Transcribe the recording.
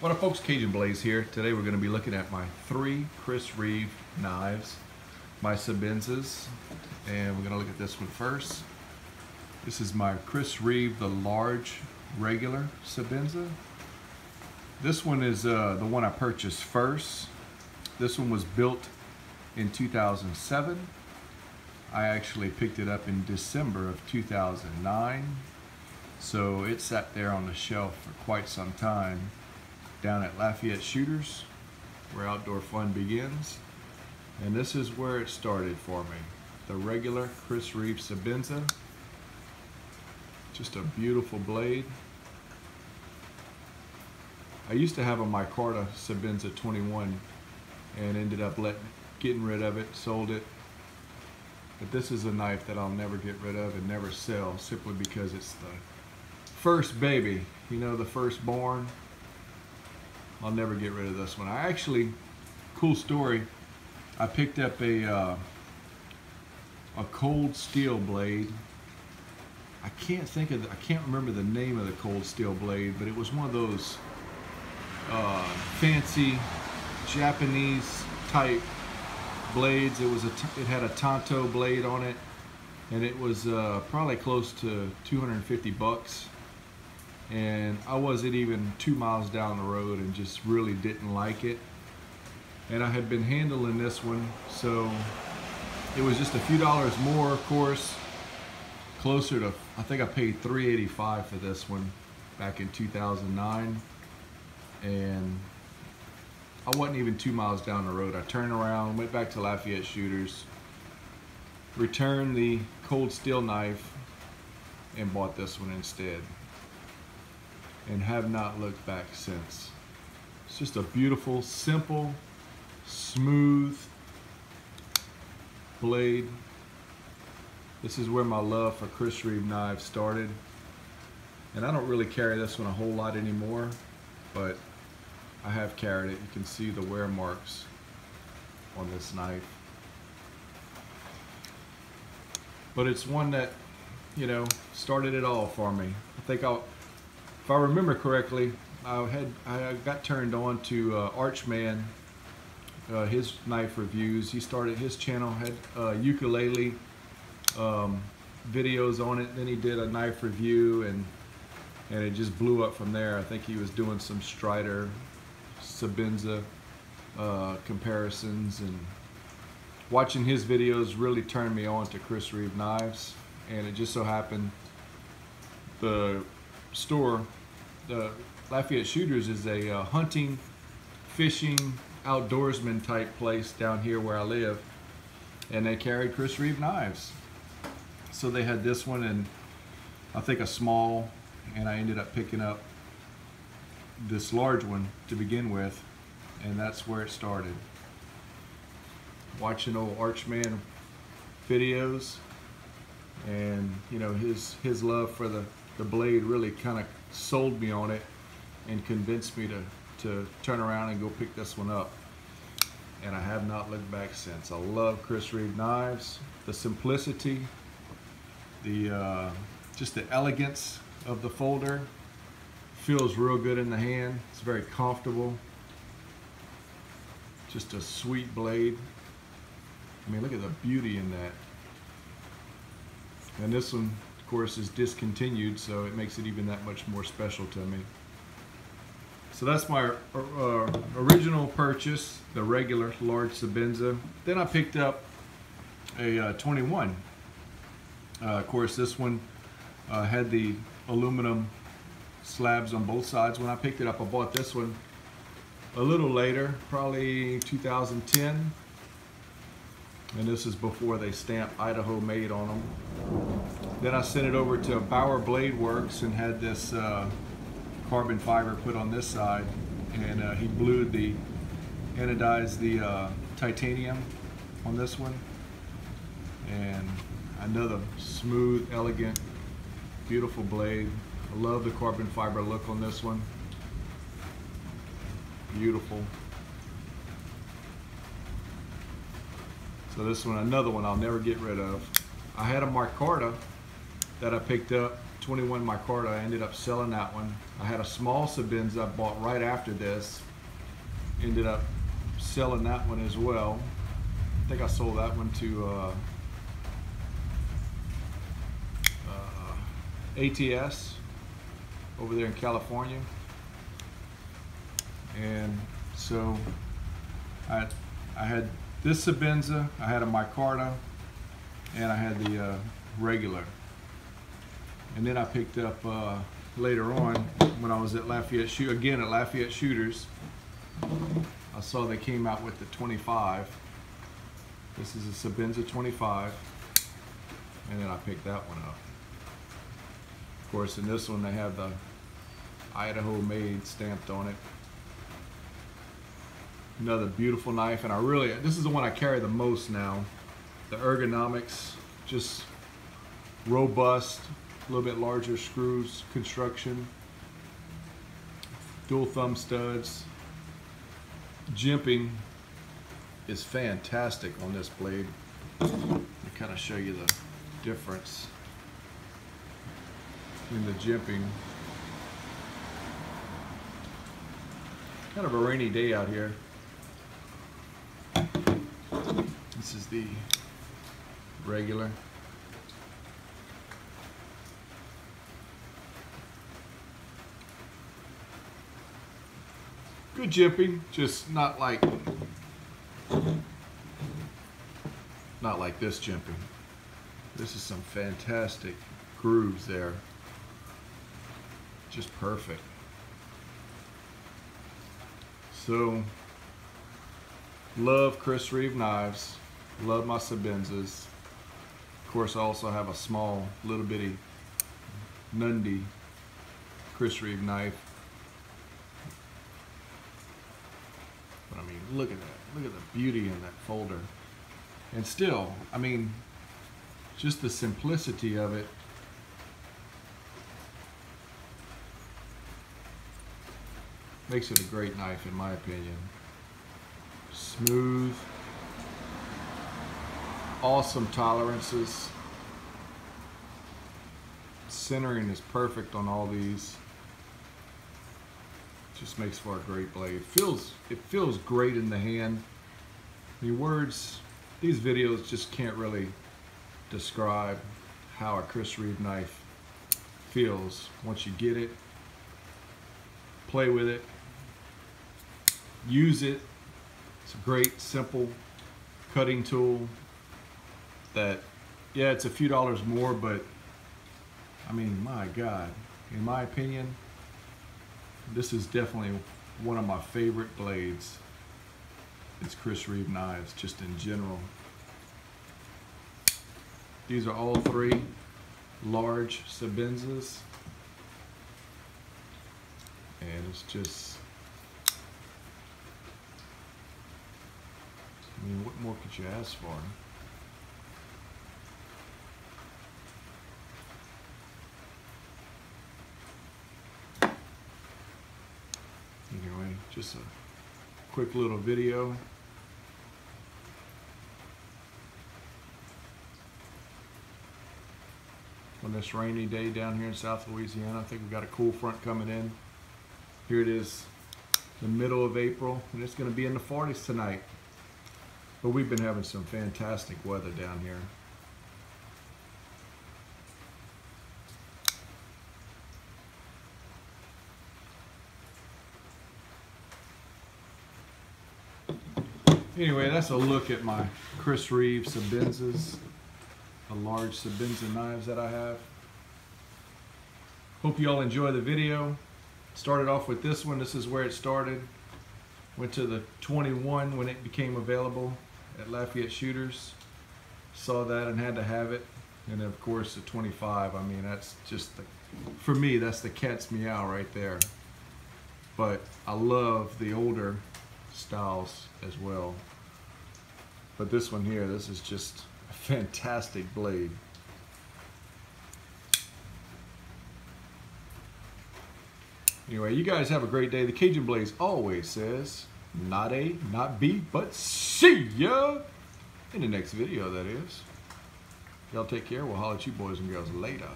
What up folks, Cajun Blaze here. Today we're going to be looking at my 3 Chris Reeve knives, my Sebenzas, and we're going to look at this one first. This is my Chris Reeve, the large regular Sebenza. This one is the one I purchased first. This one was built in 2007. I actually picked it up in December of 2009. So it sat there on the shelf for quite some time down at Lafayette Shooters, where outdoor fun begins. And this is where it started for me. The regular Chris Reeve Sebenza. Just a beautiful blade. I used to have a micarta Sebenza 21 and ended up getting rid of it, sold it. But this is a knife that I'll never get rid of and never sell, simply because it's the first baby, you know, the firstborn. I'll never get rid of this one. I actually, cool story, I picked up a cold steel blade. I can't remember the name of the cold steel blade, but it was one of those fancy Japanese type blades. It had a tanto blade on it, and it was probably close to 250 bucks. And I wasn't even 2 miles down the road and just really didn't like it. And I had been handling this one, so it was just a few dollars more, of course, closer to, I think I paid $385 for this one back in 2009. And I wasn't even 2 miles down the road. I turned around, went back to Lafayette Shooters, returned the cold steel knife, and bought this one instead. And have not looked back since. It's just a beautiful, simple, smooth blade. This is where my love for Chris Reeve knives started. And I don't really carry this one a whole lot anymore, but I have carried it. You can see the wear marks on this knife. But it's one that, you know, started it all for me. If I remember correctly, I got turned on to Archman, his knife reviews. He started his channel, had ukulele videos on it. Then he did a knife review, and it just blew up from there. I think he was doing some Strider, Sebenza comparisons, and watching his videos really turned me on to Chris Reeve knives. And it just so happened the store, the Lafayette Shooters, is a hunting, fishing, outdoorsman type place down here where I live, and they carried Chris Reeve knives. So they had this one and I think a small, and I ended up picking up this large one to begin with, and that's where it started. Watching old Archman videos, and you know, his love for the blade really kind of sold me on it and convinced me to turn around and go pick this one up. And I have not looked back since. I love Chris Reeve knives. The simplicity, just the elegance of the folder. Feels real good in the hand. It's very comfortable. Just a sweet blade. I mean, look at the beauty in that. And this one, of course, is discontinued, so it makes it even that much more special to me. So that's my original purchase, the regular large Sebenza. Then I picked up a 21. Of course, this one had the aluminum slabs on both sides. When I picked it up, I bought this one a little later, probably 2010. And this is before they stamped Idaho made on them. Then I sent it over to Bauer Blade Works and had this carbon fiber put on this side, and he anodized the titanium on this one. And another smooth, elegant, beautiful blade. I love the carbon fiber look on this one. Beautiful. So this one, another one I'll never get rid of. I had a micarta that I picked up 21 micarta. I ended up selling that one. I had a small Sebenza I bought right after this. Ended up selling that one as well. I think I sold that one to ATS over there in California. And so I had this Sebenza, I had a micarta, and I had the regular. And then I picked up later on when I was at Lafayette Shooters. I saw they came out with the 25. This is a Sebenza 25, and then I picked that one up. Of course, in this one they have the Idaho made stamped on it. Another beautiful knife, and this is the one I carry the most now. The ergonomics, just robust, a little bit larger screws construction, dual thumb studs. Jimping is fantastic on this blade. Let me kind of show you the difference in the jimping. Kind of a rainy day out here. This is the regular. Good jimping, just not like this jimping. This is some fantastic grooves there. Just perfect. So, love Chris Reeve knives. Love my Sebenzas. Of course, I also have a small, little bitty Nundy Chris Reeve knife. But I mean, look at that. Look at the beauty in that folder. And still, I mean, just the simplicity of it. Makes it a great knife in my opinion. Smooth. Awesome tolerances. Centering is perfect on all these. Just makes for a great blade. It feels great in the hand. I mean, words, these videos just can't really describe how a Chris Reeve knife feels once you get it. Play with it. Use it. It's a great, simple cutting tool that, yeah, it's a few dollars more, but I mean, my God, in my opinion, this is definitely one of my favorite blades. It's Chris Reeve knives, just in general. These are all three large Sebenzas. And it's just, I mean, what more could you ask for? Anyway, just a quick little video. On this rainy day down here in South Louisiana. I think we've got a cool front coming in. Here it is, the middle of April, and it's going to be in the 40s tonight. But we've been having some fantastic weather down here. Anyway, that's a look at my Chris Reeve Sebenzas, the large Sebenza knives that I have. Hope you all enjoy the video. Started off with this one. This is where it started. Went to the 21 when it became available at Lafayette Shooters. Saw that and had to have it. And of course the 25. I mean, that's just, for me, that's the cat's meow right there. But I love the older styles as well. But this one here, this is just a fantastic blade. Anyway, you guys have a great day. The Cajun Blaze always says, not A, not B, but see ya in the next video, that is. Y'all take care. We'll holler at you boys and girls later.